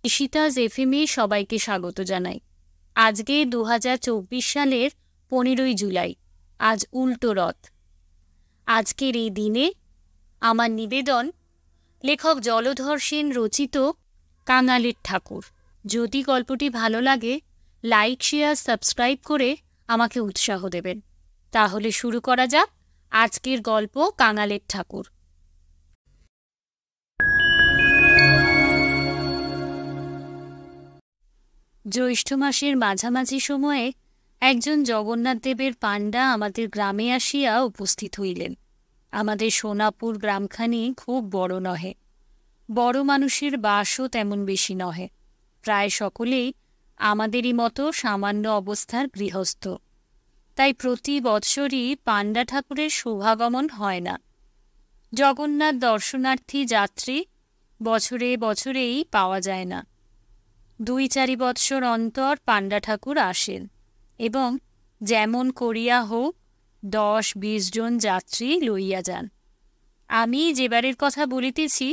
ঈশিতাজ এফএমে সবাইকে স্বাগত জানাই। আজকে 2024 সালের 15ই জুলাই। আজ উল্টো রথ। আজকের এই দিনে আমার নিবেদন লেখক জলধর সেন রচিত কাঙালের ঠাকুর। যদি গল্পটি ভালো লাগে, লাইক, শেয়ার, সাবস্ক্রাইব করে আমাকে উৎসাহ দেবেন। তাহলে শুরু করা যাক আজকের গল্প কাঙালের ঠাকুর। জ্যৈষ্ঠ মাসের মাঝামাঝি সময়ে একজন জগন্নাথ দেবের পাণ্ডা আমাদের গ্রামে আসিয়া উপস্থিত হইলেন। আমাদের সোনাপুর গ্রামখানি খুব বড় নহে, বড় মানুষের বাসও তেমন বেশি নহে। প্রায় সকলেই আমাদেরই মতো সামান্য অবস্থার গৃহস্থ। তাই প্রতি বৎসরই পাণ্ডা ঠাকুরের শোভাগমন হয় না। জগন্নাথ দর্শনার্থী যাত্রী বছরে বছরেই পাওয়া যায় না। 2-4 বৎসর অন্তর পাণ্ডা ঠাকুর আসেন এবং যেমন করিয়া হোক 10-20 জন যাত্রী লইয়া যান। আমি যেবারের কথা বলিতেছি,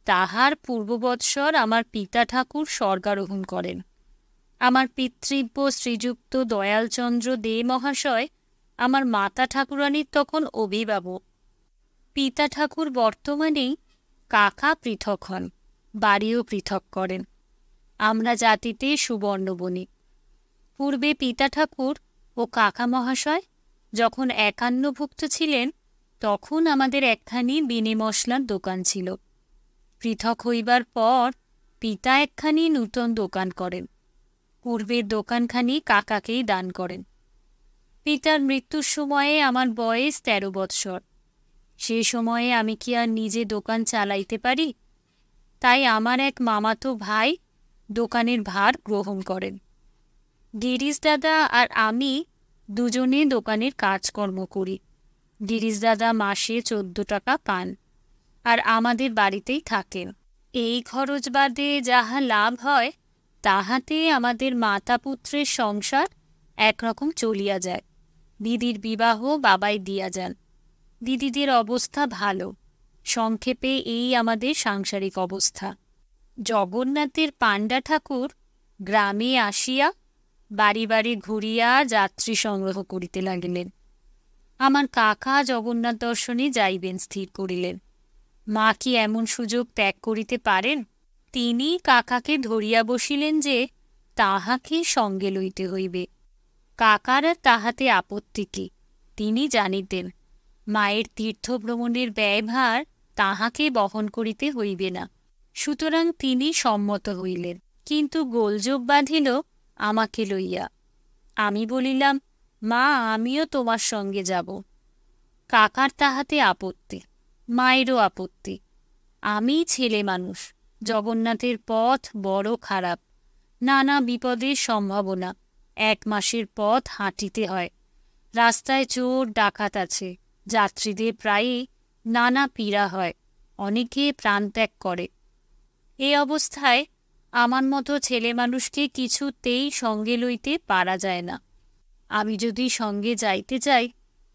তাহার পূর্ববৎসর আমার পিতা ঠাকুর স্বর্গারোহণ করেন। আমার পিতৃব্য শ্রীযুক্ত দয়ালচন্দ্র দে মহাশয় আমার মাতা ঠাকুরানীর তখন অভিভাবক। পিতা ঠাকুর বর্তমানেই কাকা পৃথক হন, বাড়িও পৃথক করেন। আমরা জাতিতে সুবর্ণবণিক। পূর্বে পিতা ঠাকুর ও কাকা মহাশয় যখন একান্নভুক্ত ছিলেন, তখন আমাদের একখানি বিনে মশলার দোকান ছিল। পৃথক হইবার পর পিতা একখানি নূতন দোকান করেন। পূর্বের দোকানখানি কাকাকেই দান করেন। পিতার মৃত্যুর সময়ে আমার বয়স 13 বৎসর। সে সময়ে আমি কি আর নিজে দোকান চালাইতে পারি? তাই আমার এক মামাতো ভাই দোকানের ভার গ্রহণ করেন। গিরিশ দাদা আর আমি দুজনে দোকানের কাজকর্ম করি। গিরিশ দাদা মাসে 14 টাকা পান আর আমাদের বাড়িতেই থাকেন। এই খরচ বাদে যাহা লাভ হয়, তাহাতে আমাদের মাতা পুত্রের সংসার একরকম চলিয়া যায়। দিদির বিবাহ বাবাই দিয়া যান। দিদিদের অবস্থা ভালো। সংক্ষেপে এই আমাদের সাংসারিক অবস্থা। জগন্নাথের পাণ্ডা ঠাকুর গ্রামে আসিয়া বাড়ি বাড়ি ঘুরিয়া যাত্রী সংগ্রহ করিতে লাগিলেন। আমার কাকা জগন্নাথ দর্শনে যাইবেন স্থির করিলেন। মা কি এমন সুযোগ ত্যাগ করিতে পারেন? তিনি কাকাকে ধরিয়া বসিলেন যে তাহাকে সঙ্গে লইতে হইবে। কাকার আর তাহাতে আপত্তি কি? তিনি জানিতেন মায়ের তীর্থভ্রমণের ব্যয়ভার তাহাকে বহন করিতে হইবে না। সুতরাং তিনি সম্মত হইলেন, কিন্তু গোলযোগ বাঁধিল আমাকে লইয়া। আমি বলিলাম, মা, আমিও তোমার সঙ্গে যাব। কাকার তাহাতে আপত্তি, মায়েরও আপত্তি। আমি ছেলে মানুষ, জগন্নাথের পথ বড় খারাপ, নানা বিপদের সম্ভাবনা। 1 মাসের পথ হাঁটিতে হয়। রাস্তায় চোর ডাকাত আছে। যাত্রীদের প্রায়ই নানা পীড়া হয়, অনেকে প্রাণত্যাগ করে। এই অবস্থায় আমার মতো ছেলে মানুষকে কিছুতেই সঙ্গে লইতে পারা যায় না। আমি যদি সঙ্গে যাইতে চাই,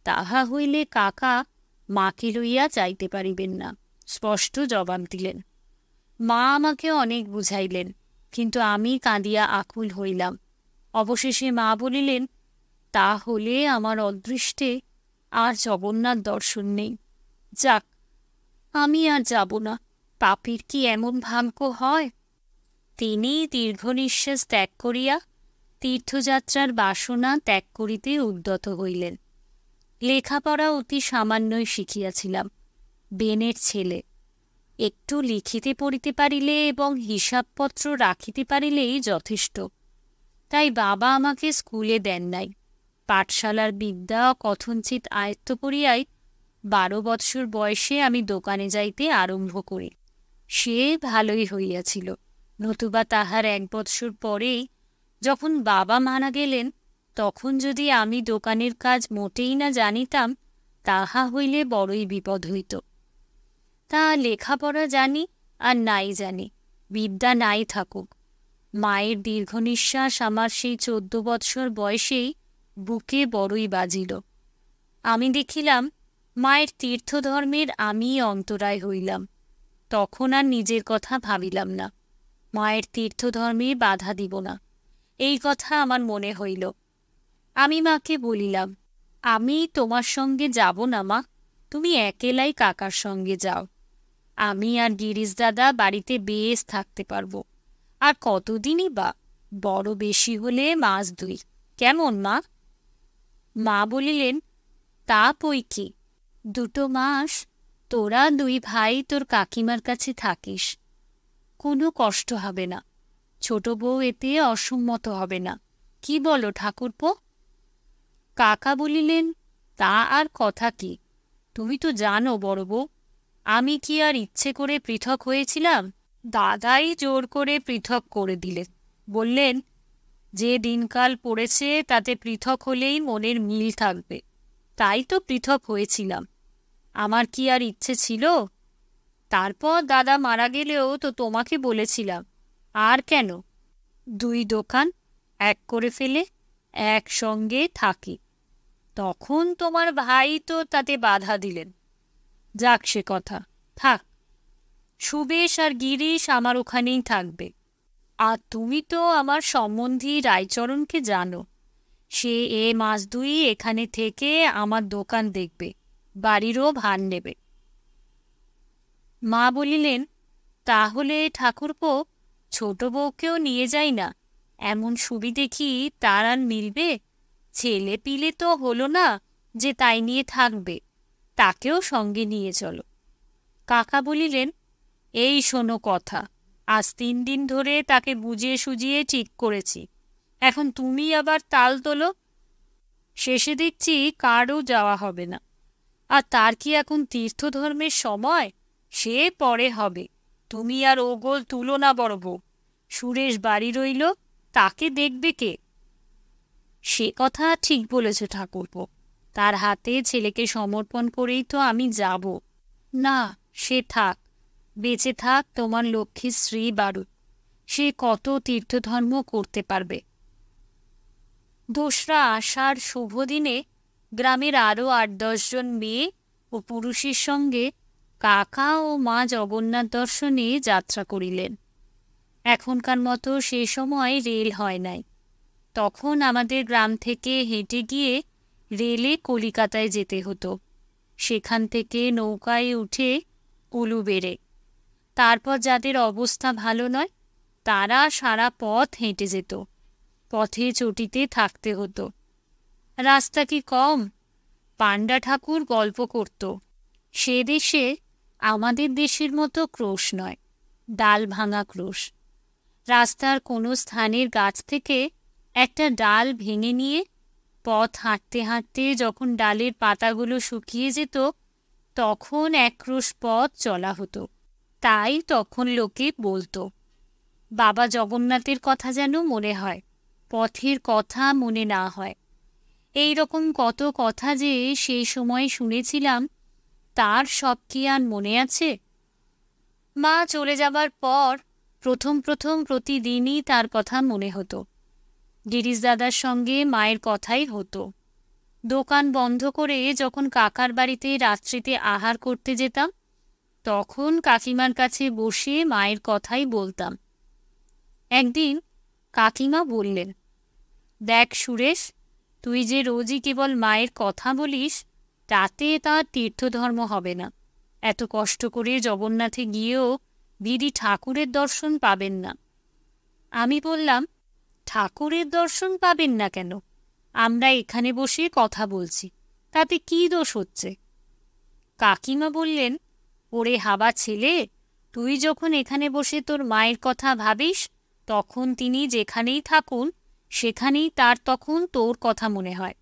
তাহা হইলে কাকা মাকে লইয়া যাইতে পারিবেন না, স্পষ্ট জবাব দিলেন। মা আমাকে অনেক বুঝাইলেন, কিন্তু আমি কাঁদিয়া আকুল হইলাম। অবশেষে মা বলিলেন, তা হলে আমার অদৃষ্টে আর জগন্নাথ দর্শন নেই। যাক, আমি আর যাব না। পাপীর কি এমন ভাগ্য হয়? তিনি দীর্ঘ নিঃশ্বাস ত্যাগ করিয়া তীর্থযাত্রার বাসনা ত্যাগ করিতে উদ্যত হইলেন। লেখাপড়া অতি সামান্যই শিখিয়াছিলাম। বেনের ছেলে। একটু লিখিতে পড়িতে পারিলে এবং হিসাবপত্র রাখিতে পারিলেই যথেষ্ট। তাই বাবা আমাকে স্কুলে দেন নাই। পাঠশালার বিদ্যা কথঞ্চিত আয়ত্ত করিয়াই 12 বৎসর বয়সে আমি দোকানে যাইতে আরম্ভ করি। সে ভালোই হইয়াছিল, নতুবা তাহার 1 বৎসর পরেই যখন বাবা মারা গেলেন, তখন যদি আমি দোকানের কাজ মোটেই না জানিতাম, তাহা হইলে বড়ই বিপদ হইত। তা লেখাপড়া জানি আর নাই জানি, বিদ্যা নাই থাকুক, মায়ের দীর্ঘ নিঃশ্বাস আমার সেই 14 বৎসর বয়সেই বুকে বড়ই বাজিল। আমি দেখিলাম মায়ের তীর্থধর্মের আমি অন্তরায় হইলাম। তখন আর নিজের কথা ভাবিলাম না। মায়ের তীর্থধর্মে বাধা দিব না, এই কথা আমার মনে হইল। আমি মাকে বলিলাম, আমি তোমার সঙ্গে যাব না মা, তুমি একেলাই কাকার সঙ্গে যাও। আমি আর গিরিশ দাদা বাড়িতে বেশ থাকতে পারব। আর কতদিনই বা, বড় বেশি হলে 2 মাস, কেমন মা? মা বলিলেন, তা বই কি, 2 মাস তোরা 2 ভাই তোর কাকিমার কাছে থাকিস, কোনো কষ্ট হবে না। ছোট বউ এতে অসম্মত হবে না, কি বলো ঠাকুরপো? কাকা বলিলেন, তা আর কথা কি, তুমি তো জানো বড় বউ, আমি কি আর ইচ্ছে করে পৃথক হয়েছিলাম? দাদাই জোর করে পৃথক করে দিলেন। বললেন, যে দিনকাল পড়েছে তাতে পৃথক হলেই মনের মিল থাকবে, তাই তো পৃথক হয়েছিলাম। আমার কি আর ইচ্ছে ছিল? তারপর দাদা মারা গেলেও তো তোমাকে বলেছিলাম, আর কেন, 2 দোকান এক করে ফেলে একসঙ্গে থাকি। তখন তোমার ভাই তো তাতে বাধা দিলেন। যাক সে কথা, থাক। সুবেশ আর গিরিশ আমার ওখানেই থাকবে। আর তুমি তো আমার সম্বন্ধী রায়চরণকে জানো, সে 1 মাস 2 এখানে থেকে আমার দোকান দেখবে, বাড়িরও ভার নেবে। মা বলিলেন, তাহলে ঠাকুরপো ছোট বউকেও নিয়ে যাই না, এমন সুবিধে কি তার আর মিলবে? ছেলে পিলে তো হলো না যে তাই নিয়ে থাকবে, তাকেও সঙ্গে নিয়ে চলো। কাকা বলিলেন, এই শোনো কথা, আজ 3 দিন ধরে তাকে বুঝিয়ে সুজিয়ে ঠিক করেছি, এখন তুমি আবার তাল তোলো। শেষে দেখছি কারও যাওয়া হবে না। আর তার কি এখন তীর্থধর্মের সময়? সে পরে হবে, তুমি আর ওগোল তুলো না বড় বউ। সুরেশ বাড়ি রইল, তাকে দেখবে কে? সে কথা ঠিক বলেছ ঠাকুরপো, তার হাতে ছেলেকে সমর্পণ করেই তো আমি যাব। না, সে থাক, বেঁচে থাক তোমার লক্ষ্মীর শ্রী বারুদ, সে কত তীর্থধর্ম করতে পারবে। 2রা আষাঢ় শুভ দিনে গ্রামের আরও 8-10 জন মেয়ে ও পুরুষের সঙ্গে কাকা ও মা জগন্নাথ দর্শনে যাত্রা করিলেন। এখনকার মতো সে সময় রেল হয় নাই। তখন আমাদের গ্রাম থেকে হেঁটে গিয়ে রেলে কলিকাতায় যেতে হতো, সেখান থেকে নৌকায় উঠে উলুবেড়ে। তারপর যাদের অবস্থা ভালো নয় তারা সারা পথ হেঁটে যেত, পথে চটিতে থাকতে হতো। রাস্তা কি কম? পাণ্ডা ঠাকুর গল্প করত, সে দেশে আমাদের দেশের মতো ক্রোশ নয়, ডাল ভাঙা ক্রোশ। রাস্তার কোনো স্থানের গাছ থেকে একটা ডাল ভেঙে নিয়ে পথ হাঁটতে হাঁটতে যখন ডালের পাতাগুলো শুকিয়ে যেত তখন 1 ক্রোশ পথ চলা হতো। তাই তখন লোকে বলতো, বাবা জগন্নাথের কথা যেন মনে হয়, পথের কথা মনে না হয়। এই রকম কত কথা যে সেই সময় শুনেছিলাম, তার সব কি আর মনে আছে? মা চলে যাবার পর প্রথম প্রতিদিনই তার কথা মনে হতো। গিরিশ দাদার সঙ্গে মায়ের কথাই হতো। দোকান বন্ধ করে যখন কাকার বাড়িতে রাত্রিতে আহার করতে যেতাম তখন কাকিমার কাছে বসে মায়ের কথাই বলতাম। একদিন কাকিমা বললেন, দেখ সুরেশ, তুই যে রোজই কেবল মায়ের কথা বলিস তাতে তার তীর্থধর্ম হবে না। এত কষ্ট করে জগন্নাথে গিয়েও দিদি ঠাকুরের দর্শন পাবেন না। আমি বললাম, ঠাকুরের দর্শন পাবেন না কেন? আমরা এখানে বসে কথা বলছি, তাতে কি দোষ হচ্ছে? কাকিমা বললেন, ওরে হাবা ছেলে, তুই যখন এখানে বসে তোর মায়ের কথা ভাবিস তখন তিনি যেখানেই থাকুন সেখানেই তার তখন তোর কথা মনে হয়।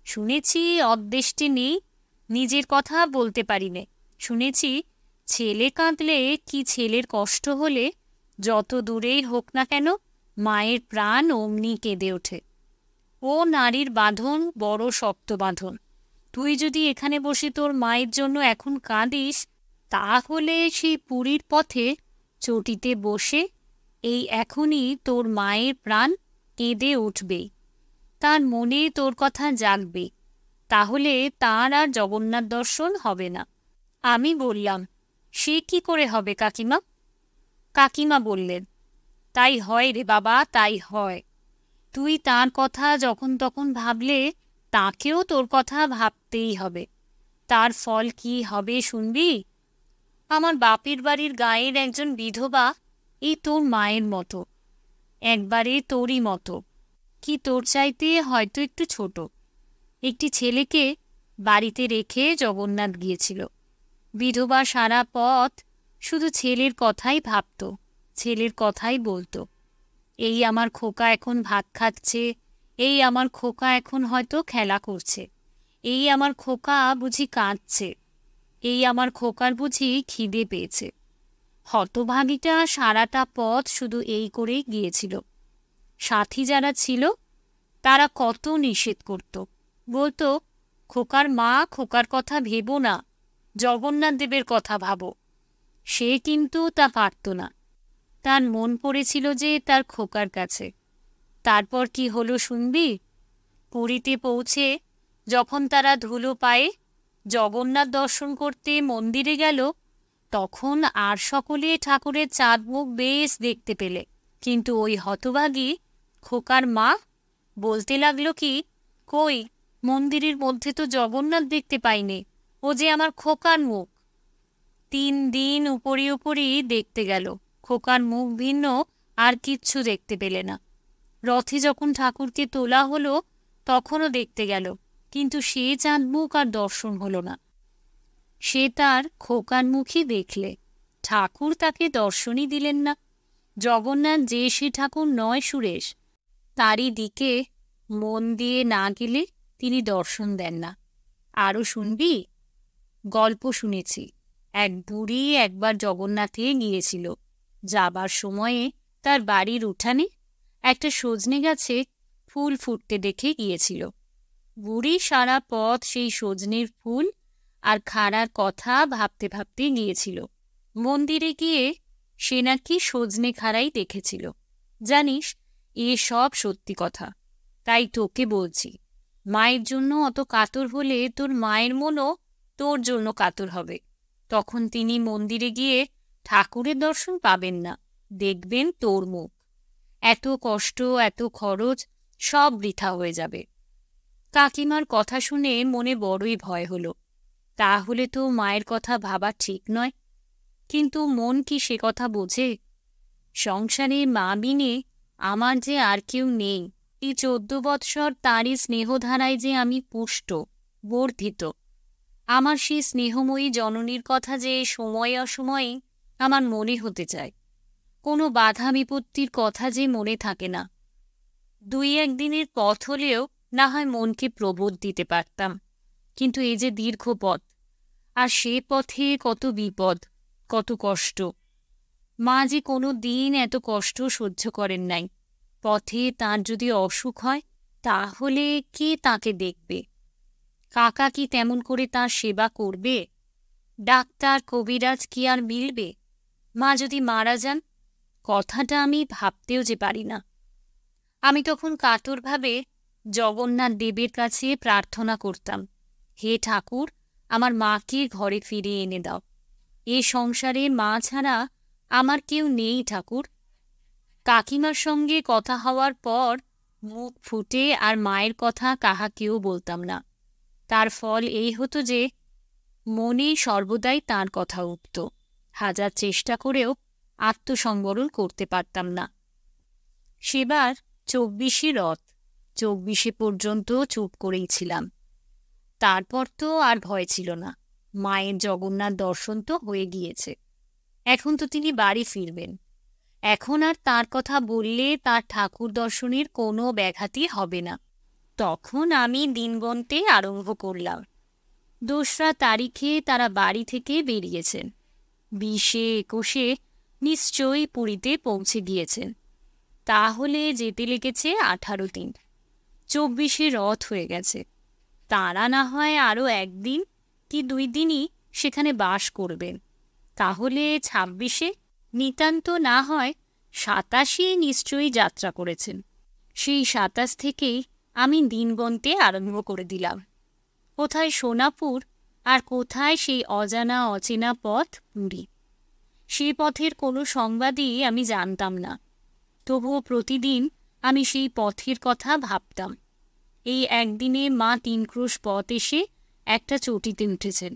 শুনেছি অদ্দেষ্টে নেই, নিজের কথা বলতে পারি নে। শুনেছি ছেলে কাঁদলে কি ছেলের কষ্ট হলে যত দূরেই হোক না কেন মায়ের প্রাণ অমনি কেঁদে ওঠে। ও নারীর বাঁধন বড় শক্ত বাঁধন। তুই যদি এখানে বসে তোর মায়ের জন্য এখন কাঁদিস তাহলে সেই পুরীর পথে চটিতে বসে এই এখনই তোর মায়ের প্রাণ কেঁদে উঠবেই, তার মনে তোর কথা জাগবে, তাহলে তার আর জগন্নাথ দর্শন হবে না। আমি বললাম, সে কি করে হবে কাকিমা? কাকিমা বললেন, তাই হয় রে বাবা, তাই হয়। তুই তার কথা যখন তখন ভাবলে তাকেও তোর কথা ভাবতেই হবে। তার ফল কি হবে শুনবি? আমার বাপের বাড়ির গায়ের একজন বিধবা এই তোর মায়ের মতো, একবারে তোরই মতো, কি তোর চাইতে হয়তো একটু ছোট। একটি ছেলেকে বাড়িতে রেখে জগন্নাথ গিয়েছিল। বিধবা সারা পথ শুধু ছেলের কথাই ভাবত, ছেলের কথাই বলতো। এই আমার খোকা এখন ভাত খাচ্ছে, এই আমার খোকা এখন হয়তো খেলা করছে, এই আমার খোকা বুঝি কাঁদছে, এই আমার খোকার বুঝি খিদে পেয়েছে। হতভাগীটা সারাটা পথ শুধু এই করেই গিয়েছিল। সাথী যারা ছিল তারা কত নিষেধ করত, বলতো, খোকার মা, খোকার কথা ভেবো না, জগন্নাথ দেবের কথা ভাবো। সে কিন্তু তা পারত না। তার মন পড়েছিল যে তার খোকার কাছে। তারপর কি হলো শুনবি? পুরীতে পৌঁছে যখন তারা ধুলো পায়ে জগন্নাথ দর্শন করতে মন্দিরে গেল, তখন আর সকলে ঠাকুরের চাঁদ মুখ বেশ দেখতে পেলে। কিন্তু ওই হতভাগী খোকার মা বলতে লাগলো কি, কই, মন্দিরের মধ্যে তো জগন্নাথ দেখতে পাইনি, ও যে আমার খোকার মুখ। 3 দিন উপরি উপরি দেখতে গেল, খোকার মুখ ভিন্ন আর কিচ্ছু দেখতে পেলে না। রথে যখন ঠাকুরকে তোলা হলো তখনও দেখতে গেল, কিন্তু সে চাঁদ মুখ আর দর্শন হলো না। সে তার খোকার মুখই দেখলে, ঠাকুর তাকে দর্শনই দিলেন না। জগন্নাথ যে সে ঠাকুর নয় সুরেশ, তারই দিকে মন দিয়ে না গেলে তিনি দর্শন দেন না। আরও শুনবি? গল্প শুনেছি, এক বুড়ি একবার জগন্নাথে গিয়েছিল। যাবার সময়ে তার বাড়ির উঠানে একটা সজনে গাছে ফুল ফুটতে দেখে গিয়েছিল। বুড়ি সারা পথ সেই সজনের ফুল আর খাড়ার কথা ভাবতে ভাবতে গিয়েছিল। মন্দিরে গিয়ে সে নাকি সজনে খাড়াই দেখেছিল। জানিস, এ সব সত্যি কথা। তাই তোকে বলছি, মায়ের জন্য অত কাতর হলে তোর মায়ের মনও তোর জন্য কাতর হবে। তখন তিনি মন্দিরে গিয়ে ঠাকুরের দর্শন পাবেন না, দেখবেন তোর মুখ। এত কষ্ট, এত খরচ সব বৃথা হয়ে যাবে। কাকিমার কথা শুনে মনে বড়ই ভয় হলো। তাহলে তো মায়ের কথা ভাবা ঠিক নয়। কিন্তু মন কি সে কথা বোঝে? সংসারে মা বিনে আমার যে আর কেউ নেই। এই 14 বৎসর তাঁরই স্নেহধারায় যে আমি পুষ্ট, বর্ধিত। আমার সেই স্নেহময়ী জননীর কথা যে সময়ে অসময়ে আমার মনে হতে চায়। কোনো বাধা বিপত্তির কথা যে মনে থাকে না। 2-1 দিনের পথ হলেও না হয় মনকে প্রবোধ দিতে পারতাম। কিন্তু এই যে দীর্ঘ পথ, আর সে পথে কত বিপদ, কত কষ্ট। মা যে কোনো দিন এত কষ্ট সহ্য করেন নাই। পথে তাঁর যদি অসুখ হয় তাহলে কে তাকে দেখবে? কাকা কি তেমন করে তাঁর সেবা করবে? ডাক্তার কবিরাজ কি আর মিলবে? মা যদি মারা যান, কথাটা আমি ভাবতেও যে পারি না। আমি তখন কাতরভাবে জগন্নাথ দেবের কাছে প্রার্থনা করতাম, হে ঠাকুর, আমার মাকে ঘরে ফিরিয়ে এনে দাও। এ সংসারে মা ছাড়া আমার কেউ নেই ঠাকুর। কাকিমার সঙ্গে কথা হওয়ার পর মুখ ফুটে আর মায়ের কথা কাহাকেও বলতাম না। তার ফল এই হতো যে মনে সর্বদাই তাঁর কথা উঠত। হাজার চেষ্টা করেও আত্মসংবরণ করতে পারতাম না। সেবার 24 রথ, 24 পর্যন্ত চুপ করেই ছিলাম। তারপর তো আর ভয় ছিল না। মায়ের জগন্নাথ দর্শন তো হয়ে গিয়েছে। এখন তো তিনি বাড়ি ফিরবেন। এখন আর তার কথা বললে তার ঠাকুর দর্শনের কোনো ব্যাঘাতই হবে না। তখন আমি দিন গুনতে আরম্ভ করলাম। 2রা তারিখে তারা বাড়ি থেকে বেরিয়েছেন। 20-21 নিশ্চয়ই পুরীতে পৌঁছে গিয়েছেন। তাহলে যেতে লেগেছে 18 দিন। 24 রথ হয়ে গেছে। তারা না হয় আরও 1 দিন কি 2 দিনই সেখানে বাস করবেন। তাহলে 26 নিতান্ত না হয় 27 নিশ্চয়ই যাত্রা করেছেন। সেই 27 থেকেই আমি দিন গুনতে আরম্ভ করে দিলাম। কোথায় সোনাপুর আর কোথায় সেই অজানা অচেনা পথ পুরী। সে পথের কোনো সংবাদই আমি জানতাম না। তবুও প্রতিদিন আমি সেই পথের কথা ভাবতাম। এই একদিনে মা ৩ ক্রোশ পথ এসে একটা চটিতে উঠেছেন।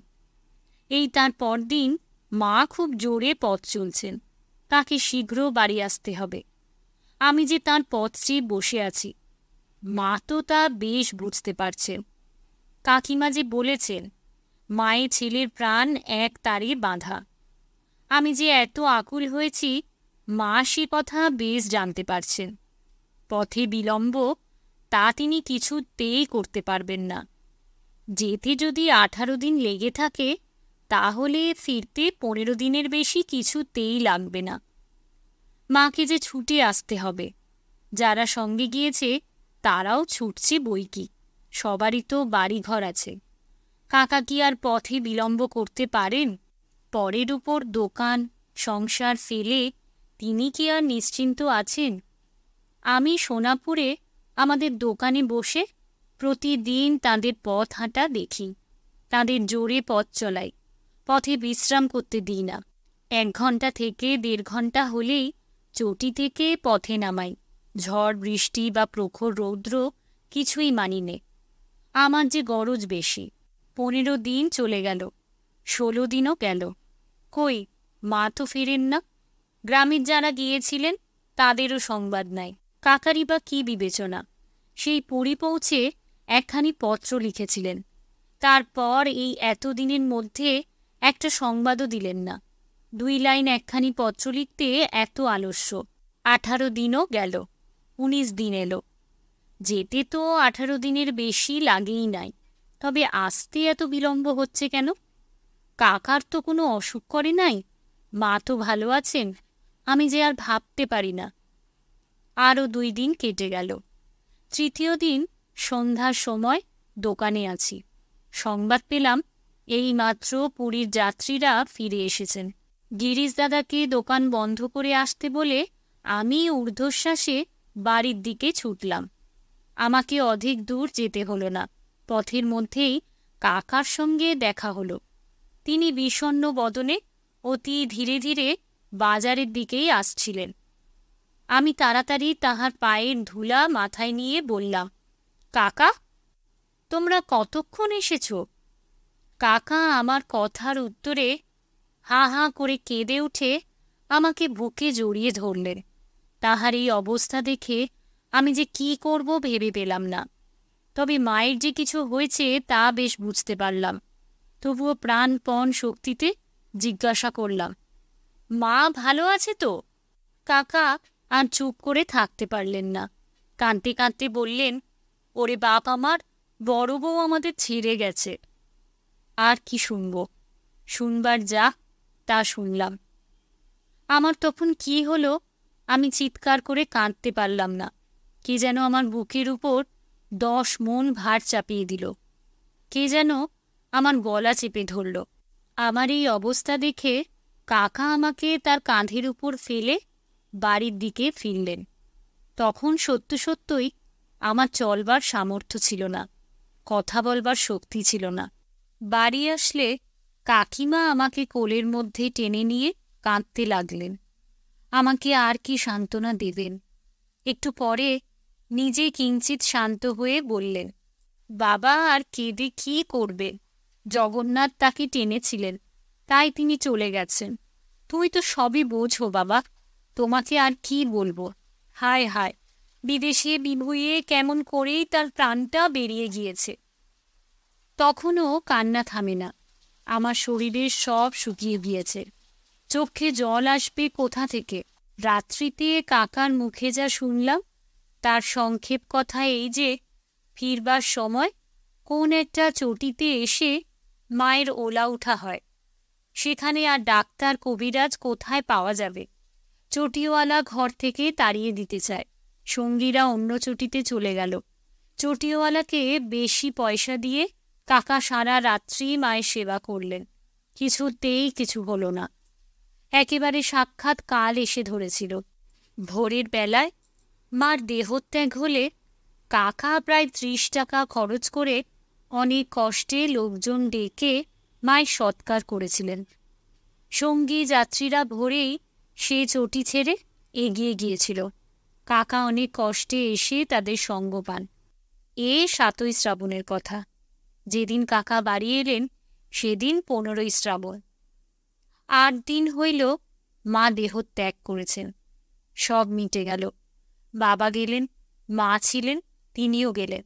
এই তার পরদিন মা খুব জোরে পথ চলছেন, তাকে শীঘ্র বাড়ি আসতে হবে। আমি যে তাঁর পথ চেয়ে বসে আছি, মা তো তা বেশ বুঝতে পারছেন। কাকিমা যে বলেছেন মায়ের ছেলের প্রাণ এক তারে বাঁধা, আমি যে এত আকুল হয়েছি মা সে কথা বেশ জানতে পারছেন। পথে বিলম্ব তা তিনি কিছুতেই করতে পারবেন না। যেতে যদি 18 দিন লেগে থাকে, তাহলে ফিরতে 15 দিনের বেশি কিছুতেই লাগবে না। মাকে যে ছুটে আসতে হবে। যারা সঙ্গে গিয়েছে তারাও ছুটছে বইকি, সবারই তো বাড়িঘর আছে। কাকা কি আর পথে বিলম্ব করতে পারেন? পরের উপর দোকান সংসার ফেলে তিনি কি আর নিশ্চিন্ত আছেন? আমি সোনাপুরে আমাদের দোকানে বসে প্রতিদিন তাঁদের পথ হাঁটা দেখি, তাঁদের জোরে পথ চলাই, পথে বিশ্রাম করতে দিই না। 1 ঘন্টা থেকে 1.5 ঘন্টা হলেই চটি থেকে পথে নামাই। ঝড় বৃষ্টি বা প্রখর রৌদ্র কিছুই মানি নে। আমার যে গরজ বেশি। 15 দিন চলে গেল, 16 দিনও গেল, কই মা তো ফেরেন না। গ্রামের যারা গিয়েছিলেন তাদেরও সংবাদ নাই। কাকারই বা কি বিবেচনা? সেই পুরী পৌঁছে একখানি পত্র লিখেছিলেন, তারপর এই এতদিনের মধ্যে একটা সংবাদও দিলেন না। 2 লাইন একখানি পত্র লিখতে এত আলস্য। 18 দিনও গেল, 19 দিন এলো। যেতে তো 18 দিনের বেশি লাগেই নাই, তবে আসতে এত বিলম্ব হচ্ছে কেন? কাকার তো কোনো অসুখ করে নাই, মা তো ভালো আছেন, আমি যে আর ভাবতে পারি না। আরও 2 দিন কেটে গেল। 3য় দিন সন্ধ্যার সময় দোকানে আছি, সংবাদ পেলাম এইমাত্র পুরীর যাত্রীরা ফিরে এসেছেন। গিরিশ দাদাকে দোকান বন্ধ করে আসতে বলে আমি ঊর্ধ্বশ্বাসে বাড়ির দিকে ছুটলাম। আমাকে অধিক দূর যেতে হলো না। পথের মধ্যেই কাকার সঙ্গে দেখা হলো। তিনি বিষণ্ণ বদনে অতি ধীরে ধীরে বাজারের দিকেই আসছিলেন। আমি তাড়াতাড়ি তাহার পায়ের ধুলা মাথায় নিয়ে বললাম, কাকা, তোমরা কতক্ষণ এসেছ? কাকা আমার কথার উত্তরে হা হা করে কেঁদে উঠে আমাকে বুকে জড়িয়ে ধরলেন। তাহার এই অবস্থা দেখে আমি যে কি করব ভেবে পেলাম না। তবে মায়ের যে কিছু হয়েছে তা বেশ বুঝতে পারলাম। তবুও প্রাণপণ শক্তিতে জিজ্ঞাসা করলাম, মা ভালো আছে তো? কাকা আর চুপ করে থাকতে পারলেন না। কাঁদতে কাঁদতে বললেন, ওরে বাপ আমার, বড় বউ আমাদের ছেড়ে গেছে। আর কি শুনব? শুনবার যা তা শুনলাম। আমার তখন কি হলো আমি চিৎকার করে কাঁদতে পারলাম না। কে যেন আমার বুকের উপর 10 মণ ভার চাপিয়ে দিল। কে যেন আমার গলা চেপে ধরল। আমার এই অবস্থা দেখে কাকা আমাকে তার কাঁধের উপর ফেলে বাড়ির দিকে ফিরলেন। তখন সত্য সত্যই আমার চলবার সামর্থ্য ছিল না, কথা বলবার শক্তি ছিল না। বাড়ি আসলে কাকিমা আমাকে কোলের মধ্যে টেনে নিয়ে কাঁদতে লাগলেন। আমাকে আর কি সান্ত্বনা দেবেন? একটু পরে নিজে কিঞ্চিত শান্ত হয়ে বললেন, বাবা আর কেঁদে কি করবে? জগন্নাথ তাকে টেনেছিলেন, তাই তিনি চলে গেছেন। তুমি তো সবই বোঝো বাবা, তোমাকে আর কি বলবো। হায় হায়, বিদেশে বিভুঁইয়ে কেমন করেই তার প্রাণটা বেরিয়ে গিয়েছে। তখনও কান্না থামে না। আমার শরীরের সব শুকিয়ে গিয়েছে, চোখে জল আসবে কোথা থেকে? রাত্রিতে কাকার মুখে যা শুনলাম তার সংক্ষেপ কথা এই যে, ফিরবার সময় কোন একটা চটিতে এসে মায়ের ওলা উঠা হয়। সেখানে আর ডাক্তার কবিরাজ কোথায় পাওয়া যাবে? চটিওয়ালা ঘর থেকে তাড়িয়ে দিতে চায়। সঙ্গীরা অন্য চটিতে চলে গেল। চটিওয়ালাকে বেশি পয়সা দিয়ে কাকা সারা রাত্রি মায়ের সেবা করলেন, কিছুতেই কিছু হলো না। একেবারে সাক্ষাৎ কাল এসে ধরেছিল। ভোরের বেলায় মার দেহত্যাগ হলে কাকা প্রায় 30 টাকা খরচ করে অনেক কষ্টে লোকজন ডেকে মায়ের সৎকার করেছিলেন। সঙ্গী যাত্রীরা ভোরেই সে চটি ছেড়ে এগিয়ে গিয়েছিল। কাকা অনেক কষ্টে এসে তাদের সঙ্গ পান। 7ই শ্রাবণের কথা। যেদিন কাকা বাড়ি এলেন সেদিন 15ই শ্রাবণ। 8 দিন হইল মা দেহত্যাগ করেছেন। সব মিটে গেল। বাবা গেলেন, মা ছিলেন, তিনিও গেলেন।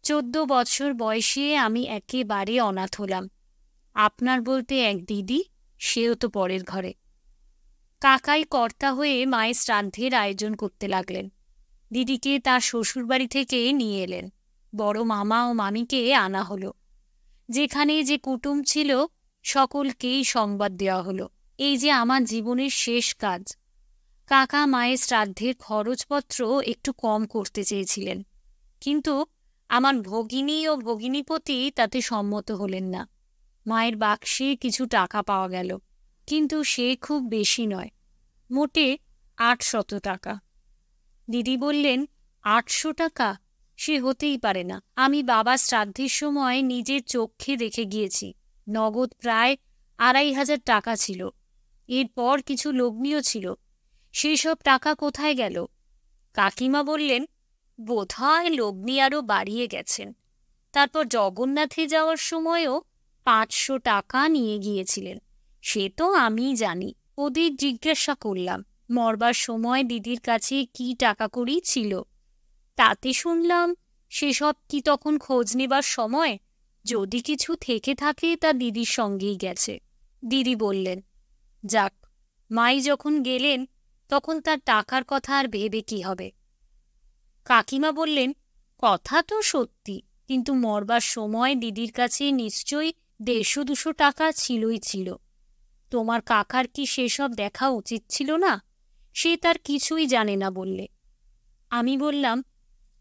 14 বছর বয়সে আমি একেবারে অনাথ হলাম। আপনার বলতে এক দিদি, সেও তো পরের ঘরে। কাকাই কর্তা হয়ে মায়ের শ্রাদ্ধের আয়োজন করতে লাগলেন। দিদিকে তার শ্বশুরবাড়ি থেকে নিয়ে এলেন। বড় মামা ও মামিকে আনা হলো। যেখানে যে কুটুম ছিল সকলকেই সংবাদ দেওয়া হলো। এই যে আমার জীবনের শেষ কাজ। কাকা মায়ের শ্রাদ্ধের খরচপত্র একটু কম করতে চেয়েছিলেন, কিন্তু আমার ভগিনী ও ভগিনীপতি তাতে সম্মত হলেন না। মায়ের বাক্সে কিছু টাকা পাওয়া গেল, কিন্তু সে খুব বেশি নয়, মোটে 800 টাকা। দিদি বললেন, 800 টাকা? সে হতেই পারে না। আমি বাবার শ্রাদ্ধের সময় নিজের চোখে দেখে গিয়েছি। নগদ প্রায় 2500 টাকা ছিল। এরপর কিছু লগ্নিও ছিল। সেই সব টাকা কোথায় গেল? কাকিমা বললেন, বোধহয় লগ্নি আরও বাড়িয়ে গেছেন। তারপর জগন্নাথে যাওয়ার সময়ও 500 টাকা নিয়ে গিয়েছিলেন। সে তো আমিই জানি। ওদের জিজ্ঞাসা করলাম, মরবার সময় দিদির কাছে কি টাকা কড়ি ছিল। তাতে শুনলাম সেসব কি তখন খোঁজ নেবার সময়? যদি কিছু থেকে থাকে তা দিদির সঙ্গেই গেছে। দিদি বললেন, যাক, মাই যখন গেলেন তখন তার টাকার কথা আর ভেবে কি হবে। কাকিমা বললেন, কথা তো সত্যি, কিন্তু মরবার সময় দিদির কাছে নিশ্চয়ই 150-200 টাকা ছিলই ছিল। তোমার কাকার কি সেসব দেখা উচিত ছিল না? সে তার কিছুই জানে না বললে। আমি বললাম,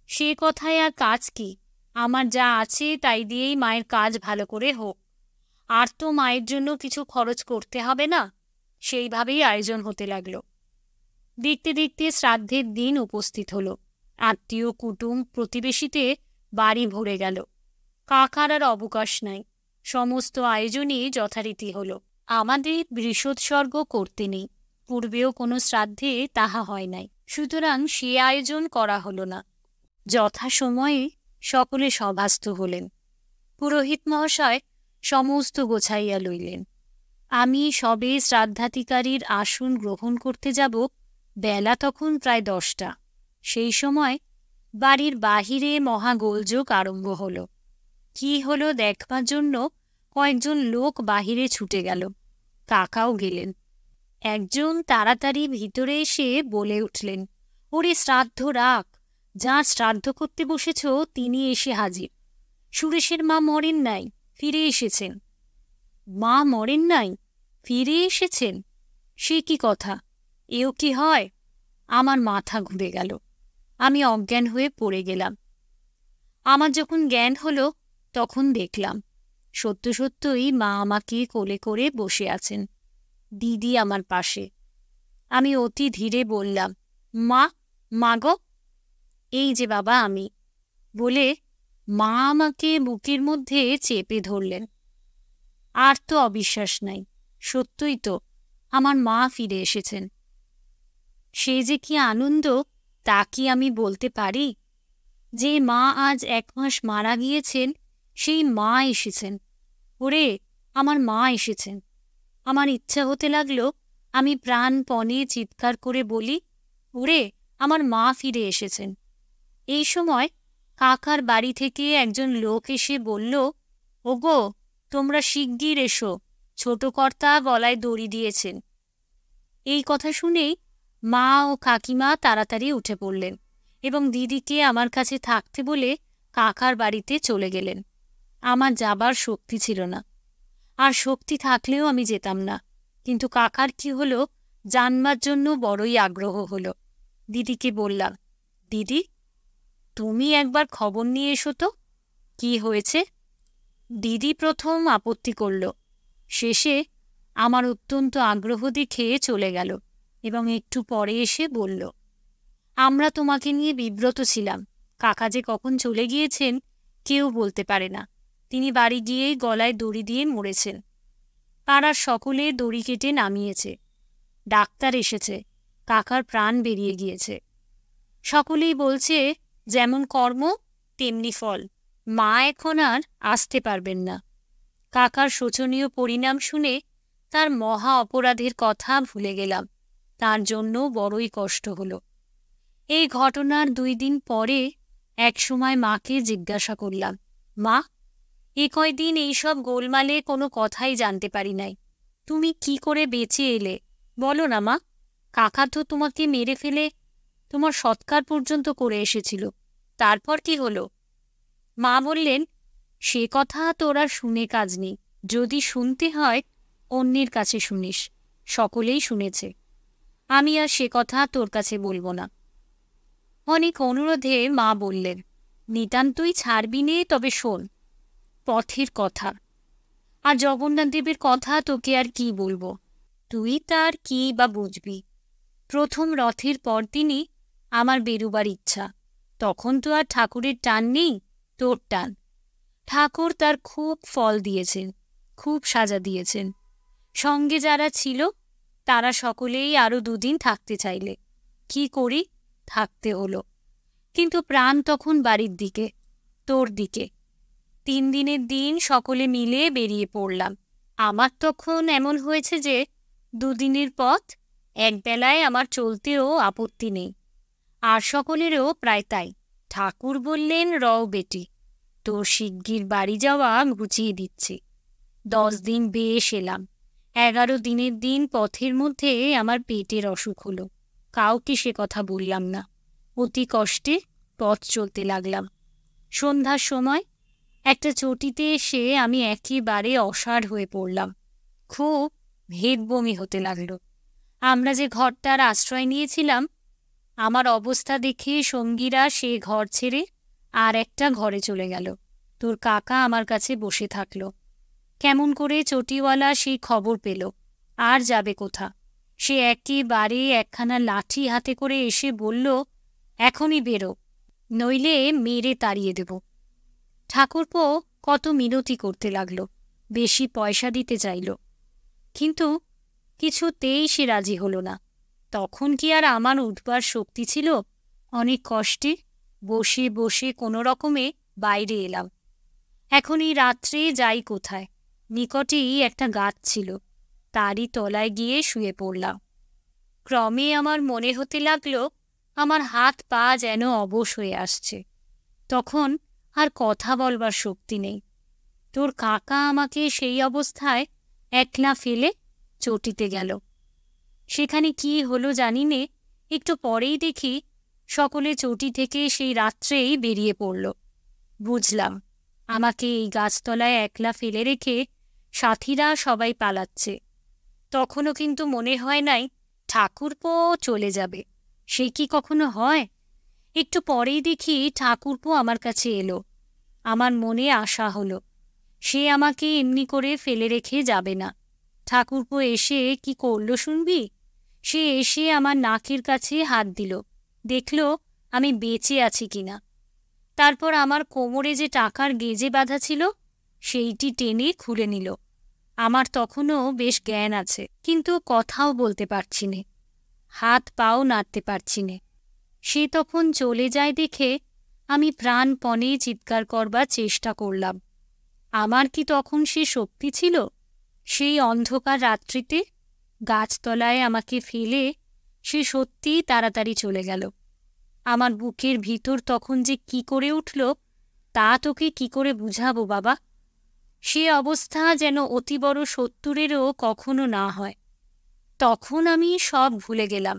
সে কথায় আর কাজ কি? আমার যা আছে তাই দিয়েই মায়ের কাজ ভালো করে হোক। আর তো মায়ের জন্য কিছু খরচ করতে হবে না। সেইভাবেই আয়োজন হতে লাগল। দেখতে দেখতে শ্রাদ্ধের দিন উপস্থিত হল। আত্মীয় কুটুম প্রতিবেশীতে বাড়ি ভরে গেল। কাকার আর অবকাশ নাই। সমস্ত আয়োজনই যথারীতি হল। আমাদের বৃষোৎসর্গ করতে নেই। পূর্বেও কোনো শ্রাদ্ধে তাহা হয় নাই। সুতরাং সে আয়োজন করা হল না। যথাসময়ে সকলে সভাস্থ হলেন। পুরোহিত মহাশয় সমস্ত গোছাইয়া লইলেন। আমি সবে শ্রাদ্ধাধিকারীর আসন গ্রহণ করতে যাব। বেলা তখন প্রায় 10টা। সেই সময় বাড়ির বাহিরে মহাগোলযোগ আরম্ভ হল। কি হল দেখবার জন্য কয়েকজন লোক বাহিরে ছুটে গেল। কাকাও গেলেন। একজন তাড়াতাড়ি ভিতরে এসে বলে উঠলেন, ওরে শ্রাদ্ধ রাখ, যাঁর শ্রাদ্ধ করতে বসেছ তিনি এসে হাজির। সুরেশের মা মরেন নাই, ফিরে এসেছেন। মা মরেন নাই, ফিরে এসেছেন? সে কি কথা? এও কি হয়? আমার মাথা ঘুরে গেল। আমি অজ্ঞান হয়ে পড়ে গেলাম। আমার যখন জ্ঞান হলো তখন দেখলাম সত্য সত্যই মা আমাকে কোলে করে বসে আছেন, দিদি আমার পাশে। আমি অতি ধীরে বললাম, মা, মা গো। এই যে বাবা আমি, বলে মা আমাকে বুকের মধ্যে চেপে ধরলেন। আর তো অবিশ্বাস নাই, সত্যই তো আমার মা ফিরে এসেছেন। সে যে কি আনন্দ তা কি আমি বলতে পারি? যে মা আজ 1 মাস মারা গিয়েছেন সেই মা এসেছেন। ওরে, আমার মা এসেছেন। আমার ইচ্ছা হতে লাগলো আমি প্রাণপণে চিৎকার করে বলি, ওরে, আমার মা ফিরে এসেছেন। এই সময় কাকার বাড়ি থেকে একজন লোক এসে বলল, ওগো, তোমরা শিগগির এসো, ছোট কর্তা গলায় দড়ি দিয়েছেন। এই কথা শুনেই মা ও কাকিমা তাড়াতাড়ি উঠে পড়লেন এবং দিদিকে আমার কাছে থাকতে বলে কাকার বাড়িতে চলে গেলেন। আমার যাবার শক্তি ছিল না, আর শক্তি থাকলেও আমি যেতাম না। কিন্তু কাকার কি হলো জানবার জন্য বড়ই আগ্রহ হলো। দিদিকে বললাম, দিদি, তুমি একবার খবর নিয়ে এসো তো, কি হয়েছে। দিদি প্রথম আপত্তি করল, শেষে আমার অত্যন্ত আগ্রহ দেখে চলে গেল এবং একটু পরে এসে বলল, আমরা তোমাকে নিয়ে বিব্রত ছিলাম। কাকা যে কখন চলে গিয়েছেন কেউ বলতে পারে না। তিনি বাড়ি গিয়েই গলায় দড়ি দিয়ে মরেছেন। পাড়ার সকলে দড়ি কেটে নামিয়েছে। ডাক্তার এসেছে, কাকার প্রাণ বেরিয়ে গিয়েছে। সকলেই বলছে যেমন কর্ম তেমনি ফল। মা এখন আর আসতে পারবেন না। কাকার শোচনীয় পরিণাম শুনে তার মহা অপরাধের কথা ভুলে গেলাম। তার জন্য বড়ই কষ্ট হল। এই ঘটনার 2 দিন পরে একসময় মাকে জিজ্ঞাসা করলাম, মা, এ কয়দিন এইসব গোলমালে কোনো কথাই জানতে পারি নাই। তুমি কি করে বেঁচে এলে বলো না মা? কাকা তো তোমাকে মেরে ফেলে তোমার সৎকার পর্যন্ত করে এসেছিল। তারপর কি হলো? মা বললেন, সে কথা তোর আর শুনে কাজ নেই। যদি শুনতে হয় অন্যের কাছে শুনিস, সকলেই শুনেছে। আমি আর সে কথা তোর কাছে বলবো না। অনেক অনুরোধে মা বললেন, নিতান্তই ছাড়বি নে, তবে শোন পথের কথা। আর জগন্নাথদেবের কথা তোকে আর কি বলবো, তুই তার কি বা বুঝবি। প্রথম রথের পরদিনই আমার বেরুবার ইচ্ছা। তখন তো আর ঠাকুরের টান নেই, তোর টান। ঠাকুর তার খুব ফল দিয়েছেন, খুব সাজা দিয়েছেন। সঙ্গে যারা ছিল তারা সকলেই আরো 2 দিন থাকতে চাইলে। কি করি, থাকতে হলো। কিন্তু প্রাণ তখন বাড়ির দিকে, তোর দিকে। 3 দিনের দিন সকলে মিলে বেরিয়ে পড়লাম। আমার তখন এমন হয়েছে যে 2 দিনের পথ, একবেলায় আমার চলতেও আপত্তি নেই। আর সকলেরও প্রায় তাই। ঠাকুর বললেন, রও বেটি, তোর শিগগির বাড়ি যাওয়া ঘুচিয়ে দিচ্ছি। 10 দিন বেশ এলাম। 11 দিনের দিন পথের মধ্যে আমার পেটের অসুখ হলো। কাউকে সে কথা বললাম না। অতি কষ্টে পথ চলতে লাগলাম। সন্ধ্যার সময় একটা চটিতে এসে আমি একেবারে অসাড় হয়ে পড়লাম। খুব ভেদ বমি হতে লাগল। আমরা যে ঘরটার আশ্রয় নিয়েছিলাম, আমার অবস্থা দেখে সঙ্গীরা সে ঘর ছেড়ে আর একটা ঘরে চলে গেল। তোর কাকা আমার কাছে বসে থাকল। কেমন করে চটিওয়ালা সেই খবর পেল, আর যাবে কোথা? সে একেবারে একখানা লাঠি হাতে করে এসে বলল, এখনই বেরো, নইলে মেরে তাড়িয়ে দেব। ঠাকুরপো কত মিনতি করতে লাগল, বেশি পয়সা দিতে চাইল, কিন্তু কিছুতেই সে রাজি হল না। তখন কি আর আমার উঠবার শক্তি ছিল? অনেক কষ্টে বসে বসে কোনো রকমে বাইরে এলাম। এখন এই রাত্রে যাই কোথায়? নিকটেই একটা গাছ ছিল, তারই তলায় গিয়ে শুয়ে পড়লাম। ক্রমে আমার মনে হতে লাগল আমার হাত পা যেন অবশ হয়ে আসছে। তখন আর কথা বলবার শক্তি নেই। তোর কাকা আমাকে সেই অবস্থায় একলা ফেলে চটিতে গেল। সেখানে কি হলো জানি নে, একটু পরেই দেখি সকলে চটি থেকে সেই রাত্রেই বেরিয়ে পড়ল। বুঝলাম আমাকে এই গাছতলায় একলা ফেলে রেখে সাথীরা সবাই পালাচ্ছে। তখনও কিন্তু মনে হয় নাই ঠাকুরপো চলে যাবে। সে কি কখনো হয়? একটু পরেই দেখি ঠাকুরপো আমার কাছে এলো। আমার মনে আশা হলো সে আমাকে এমনি করে ফেলে রেখে যাবে না। ঠাকুরপো এসে কি করল শুনবি? সে এসে আমার নাকের কাছে হাত দিল, দেখল আমি বেঁচে আছি কিনা। তারপর আমার কোমরে যে টাকার গেজে বাঁধা ছিল সেইটি টেনে খুলে নিল। আমার তখনও বেশ জ্ঞান আছে, কিন্তু কথাও বলতে পারছি নে, হাত পাও নাড়তে পারছি নে। সে তখন চলে যায় দেখে আমি প্রাণপণে চিৎকার করবার চেষ্টা করলাম। আমার কি তখন সে শক্তি ছিল? সেই অন্ধকার রাত্রিতে গাছতলায় আমাকে ফেলে সে সত্যিই তাড়াতাড়ি চলে গেল। আমার বুকের ভিতর তখন যে কি করে উঠল তা তোকে কি করে বুঝাবো বাবা। সে অবস্থা যেন অতি বড় শত্রুরেরও কখনো না হয়। তখন আমি সব ভুলে গেলাম,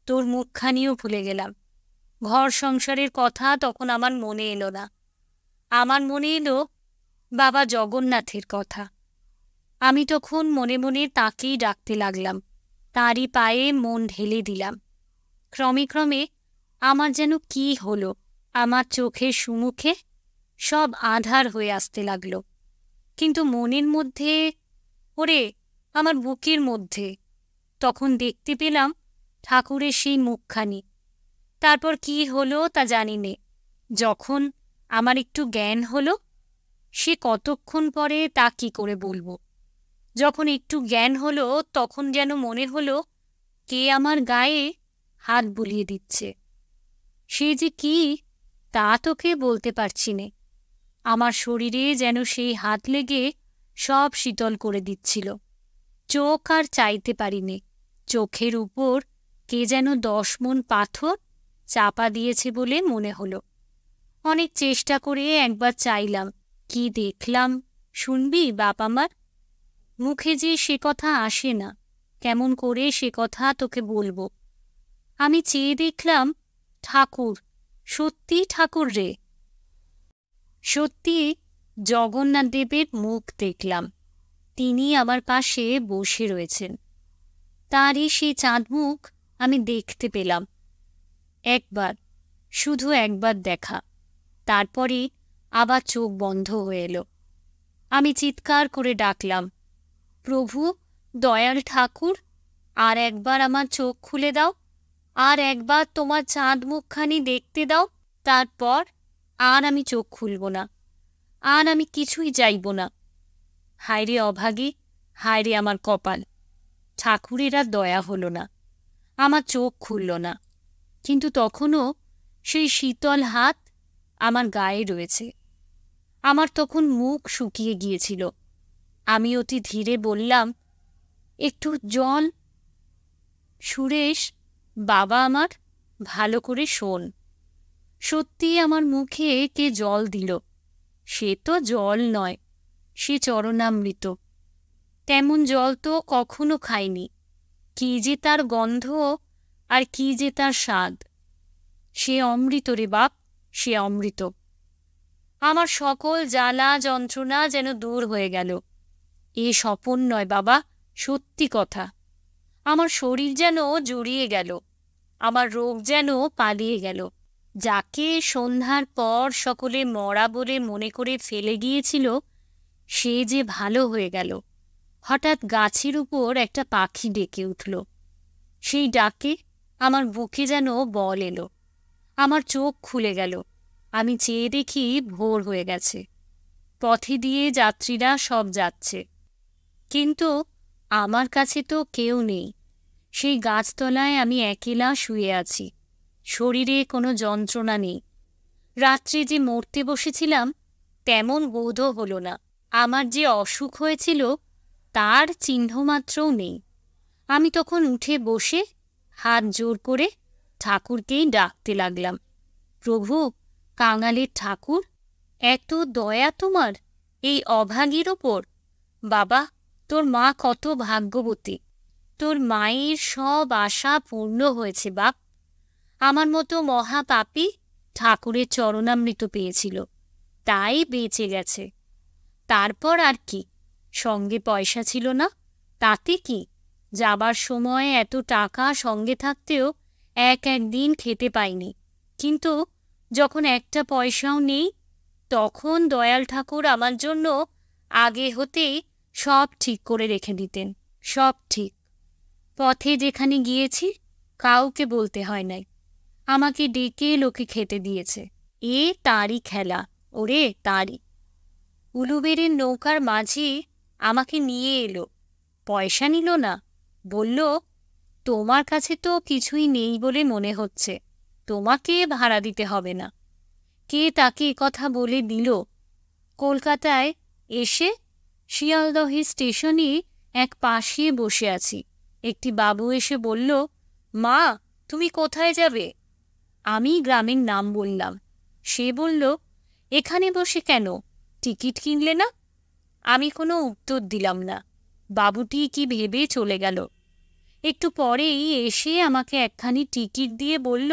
তোর মুখখানিও ভুলে গেলাম। ঘর সংসারের কথা তখন আমার মনে এলো না। আমার মনে এলো বাবা জগন্নাথের কথা। আমি তখন মনে মনে তাকেই ডাকতে লাগলাম, তাঁরই পায়ে মন ঢেলে দিলাম। ক্রমে ক্রমে আমার যেন কি হলো, আমার চোখের সুমুখে সব আঁধার হয়ে আসতে লাগল। কিন্তু মনের মধ্যে, ওরে আমার বুকের মধ্যে, তখন দেখতে পেলাম ঠাকুরের সেই মুখখানি। তারপর কি হলো তা জানি নে। যখন আমার একটু জ্ঞান হলো, সে কতক্ষণ পরে তা কি করে বলবো। যখন একটু জ্ঞান হলো তখন যেন মনে হলো কে আমার গায়ে হাত বুলিয়ে দিচ্ছে। সে যে কি তা তোকে বলতে পারছি নে। আমার শরীরে যেন সেই হাত লেগে সব শীতল করে দিচ্ছিল। চোখ আর চাইতে পারিনি। চোখের উপর কে যেন 10 মণ পাথর চাপা দিয়েছে বলে মনে হলো। অনেক চেষ্টা করে একবার চাইলাম, কি দেখলাম শুনবি বাপ আমার? মুখে যে সে কথা আসে না, কেমন করে সে কথা তোকে বলবো। আমি চেয়ে দেখলাম, ঠাকুর, সত্যি ঠাকুর রে। সত্যি জগন্নাথ দেবের মুখ দেখলাম। তিনি আমার পাশে বসে রয়েছেন। তারই সেই চাঁদ মুখ আমি দেখতে পেলাম। একবার, শুধু একবার দেখা, তারপরে আবার চোখ বন্ধ হয়ে এলো। আমি চিৎকার করে ডাকলাম, প্রভু, দয়াল ঠাকুর, আর একবার আমার চোখ খুলে দাও, আর একবার তোমার চাঁদ মুখখানি দেখতে দাও। তারপর আর আমি চোখ খুলব না, আর আমি কিছুই চাইব না। হায়রে অভাগী, হায়রে আমার কপাল! ঠাকুরের আর দয়া হল না, আমার চোখ খুলল না। কিন্তু তখনও সেই শীতল হাত আমার গায়ে রয়েছে। আমার তখন মুখ শুকিয়ে গিয়েছিল। আমি অতি ধীরে বললাম, একটু জল। সুরেশ, বাবা আমার, ভালো করে শোন। সত্যি আমার মুখে কে জল দিল। সে তো জল নয়, সে চরণামৃত। তেমন জল তো কখনো খাইনি। কি যে তার গন্ধ, আর কি যে তার স্বাদ! সে অমৃত রে বাপ, সে অমৃত। আমার সকল জ্বালা যন্ত্রণা যেন দূর হয়ে গেল। এ স্বপন নয় বাবা, সত্যি কথা। আমার শরীর যেন জুড়িয়ে গেল, আমার রোগ যেন পালিয়ে গেল। যাকে সন্ধ্যার পর সকলে মরা বলে মনে করে ফেলে গিয়েছিল, সে যে ভালো হয়ে গেল। হঠাৎ গাছের উপর একটা পাখি ডেকে উঠল। সেই ডাকে আমার বুকে যেন বল এলো। আমার চোখ খুলে গেল। আমি চেয়ে দেখি ভোর হয়ে গেছে। পথে দিয়ে যাত্রীরা সব যাচ্ছে, কিন্তু আমার কাছে তো কেউ নেই। সেই গাছতলায় আমি একলা শুয়ে আছি। শরীরে কোনো যন্ত্রণা নেই। রাত্রে যে মরতে বসেছিলাম তেমন বোধও হল না। আমার যে অসুখ হয়েছিল তার চিহ্নমাত্রও নেই। আমি তখন উঠে বসে হাত জোর করে ঠাকুরকেই ডাকতে লাগলাম, প্রভু, কাঙালের ঠাকুর, এত দয়া তোমার এই অভাগীর ওপর। বাবা, তোর মা কত ভাগ্যবতী। তোর মায়ের সব আশা পূর্ণ হয়েছে বাপ। আমার মতো মহাপাপী ঠাকুরের চরণামৃত পেয়েছিল, তাই বেঁচে গেছে। তারপর আর কি, সঙ্গে পয়সা ছিল না, তাতে কি? যাবার সময় এত টাকা সঙ্গে থাকতেও একদিন খেতে পাইনি। কিন্তু যখন একটা পয়সাও নেই, তখন দয়াল ঠাকুর আমার জন্য আগে হতেই সব ঠিক করে রেখে দিতেন। সব ঠিক। পথে যেখানে গিয়েছি কাউকে বলতে হয় নাই। আমাকে ডেকে লোকে খেতে দিয়েছে। এ তারই খেলা, ওরে তারই। উলুবেড়ের নৌকার মাঝি আমাকে নিয়ে এলো। পয়সা নিল না, বলল, তোমার কাছে তো কিছুই নেই বলে মনে হচ্ছে, তোমাকে ভাড়া দিতে হবে না। কে তাকে কথা বলে দিল? কলকাতায় এসে শিয়ালদহ স্টেশনে এক পাশে বসে আছি। একটি বাবু এসে বলল, মা, তুমি কোথায় যাবে? আমি গ্রামের নাম বললাম। সে বলল, এখানে বসে কেন, টিকিট কিনলে না? আমি কোনো উত্তর দিলাম না। বাবুটি কি ভেবে চলে গেল। একটু পরেই এসে আমাকে একখানি টিকিট দিয়ে বলল,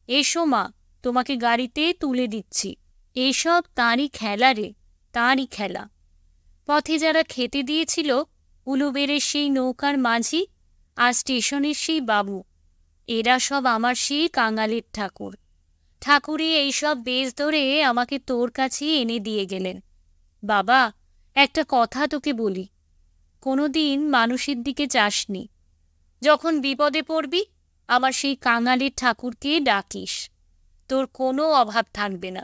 এসো মা, তোমাকে গাড়িতে তুলে দিচ্ছি। এসব তাঁরই খেলা রে, তাঁরই খেলা। পথে যারা খেতে দিয়েছিল, উলুবেড়ের সেই নৌকার মাঝি আর স্টেশনের সেই বাবু, এরা সব আমার সেই কাঙালের ঠাকুর। ঠাকুরে এইসব বেশ ধরে আমাকে তোর কাছে এনে দিয়ে গেলেন। বাবা, একটা কথা তোকে বলি, কোনোদিন মানুষের দিকে চাসনি। যখন বিপদে পড়বি আমার সেই কাঙালের ঠাকুরকে ডাকিস, তোর কোনো অভাব থাকবে না।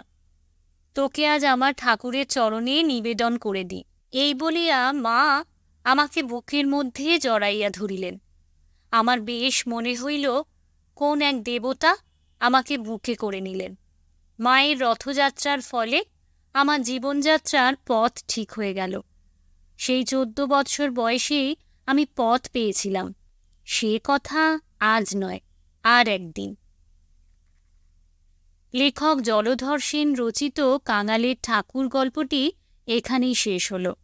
তোকে আজ আমার ঠাকুরের চরণে নিবেদন করে দিই। এই বলিয়া মা আমাকে বুকের মধ্যে জড়াইয়া ধরিলেন। আমার বেশ মনে হইল কোন এক দেবতা আমাকে বুকে করে নিলেন। মায়ের রথযাত্রার ফলে আমার জীবনযাত্রার পথ ঠিক হয়ে গেল। সেই 14 বৎসর বয়সেই আমি পথ পেয়েছিলাম। সে কথা আজ নয়, আর একদিন। লেখক জলধর সেন রচিত কাঙালের ঠাকুর গল্পটি এখানেই শেষ হলো।